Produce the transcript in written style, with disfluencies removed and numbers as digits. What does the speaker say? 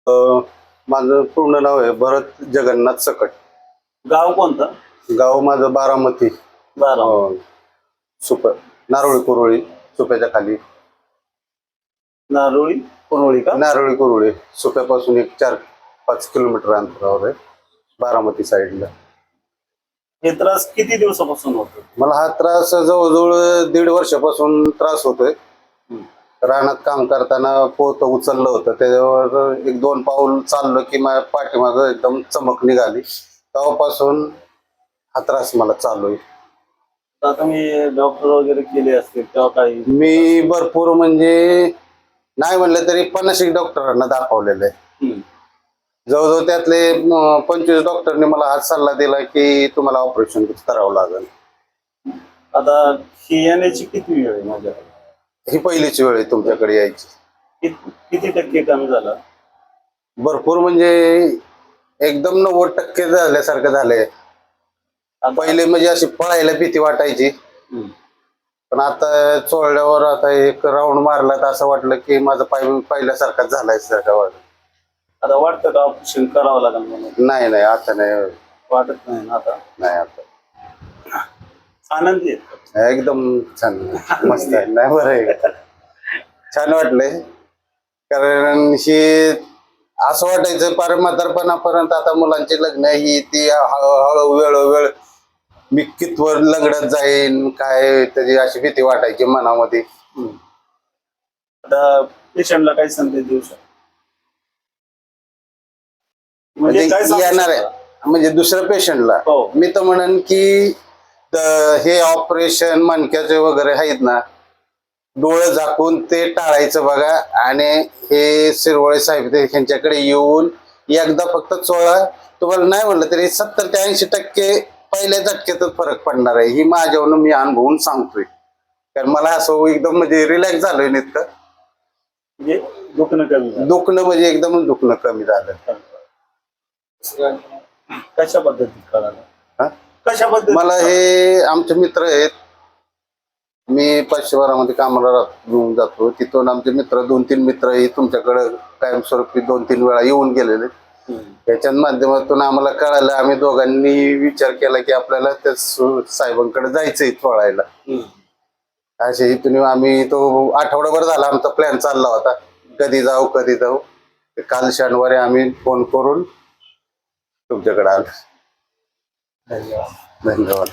माझं पूर्ण नाव आहे भरत जगन्नाथ सकट. गाव कोणतं? गाव माझं बारामती. सुप नारोळी कुरुळी सुप्याच्या खाली. नारोळी कोणोळी का? नारोळी कुरुळी सुप्यापासून एक 4-5 किलोमीटर अंतरावर आहे, बारामती साईडला. हे त्रास किती दिवसापासून होतो? मला हा त्रास जवळजवळ 1.5 वर्षापासून त्रास होतोय. रानात काम करताना पोत उचललं होतं, त्याच्यावर 1-2 पाऊल चाललं की माझ्या पाठीमागं एकदम चमक निघाली. तेव्हापासून हा त्रास मला चालू आहे. आता मी डॉक्टर वगैरे केले असतील तेव्हा काही? मी भरपूर म्हणजे नाही म्हणलं तरी 50 डॉक्टरांना दाखवलेलं आहे. जवळजवळ त्यातले 25 डॉक्टरने मला हाच सल्ला दिला की तुम्हाला ऑपरेशन करावं लागेल. आता ही येण्याची किती वेळ आहे माझ्याकडे? ही पहिलीची वेळ आहे तुमच्याकडे यायची. किती टक्के कमी झाला? भरपूर म्हणजे एकदम 90% झाल्यासारखं झालंय. पहिले म्हणजे अशी पळायला भीती वाटायची, पण आता चोळल्यावर आता एक राऊंड मारला तर असं वाटलं की माझा पाय पहिल्यासारखाच झालाय सारखं वाटलं. आता वाटतं का ऑपरेशन करावं लागेल म्हणून? नाही आता नाही वाटत नाही ना आता? नाही आता आनंदी आहे? एकदम छान, मस्त आहे. नाही बरं आहे का? छान वाटलंय, कारण ही असं वाटायचं पार म्हातारपणापर्यंत आता मुलांची लग्न ही ती हळूहळू वेळोवेळ मी कितवर लंगडत जाईन काय, त्याची अशी भीती वाटायची मनामध्ये. आता पेशंटला काय संदेश देऊ शकतो? म्हणजे काय येणार आहे म्हणजे दुसऱ्या पेशंटला मी तर म्हणन की हे ऑपरेशन मणक्याचे वगैरे आहेत ना, डोळे झाकून ते टाळायचं बघा. आणि हे शिरवळे साहेब यांच्याकडे येऊन एकदा फक्त चोळा, तुम्हाला नाही म्हणलं तरी 70 ते 80% पहिल्या झटक्यातच फरक पडणार आहे. ही माझ्यावरून मी अनुभवून सांगतोय, कारण मला असं एकदम म्हणजे रिलॅक्स झालोय इतकं. म्हणजे दुखणं म्हणजे एकदम दुखणं कमी झालं. कशा पद्धतीत कळालं? कशा पद्धतीत? मला हे आमचे मित्र आहेत, मी 512 कामाला घेऊन जातो. तिथून आमचे मित्र 2-3 मित्र तुमच्याकडे कायमस्वरूपी 2-3 वेळा येऊन गेलेले. त्याच्या माध्यमातून आम्हाला कळालं, आम्ही दोघांनी विचार केला की आपल्याला त्या साहेबांकडे जायचंय चोळायला. असे इथून आम्ही तो आठवडाभर झाला आमचा प्लॅन चालला होता, कधी जाऊ. काल शनिवारी आम्ही फोन करून तुमच्याकडे आलो. धन्यवाद.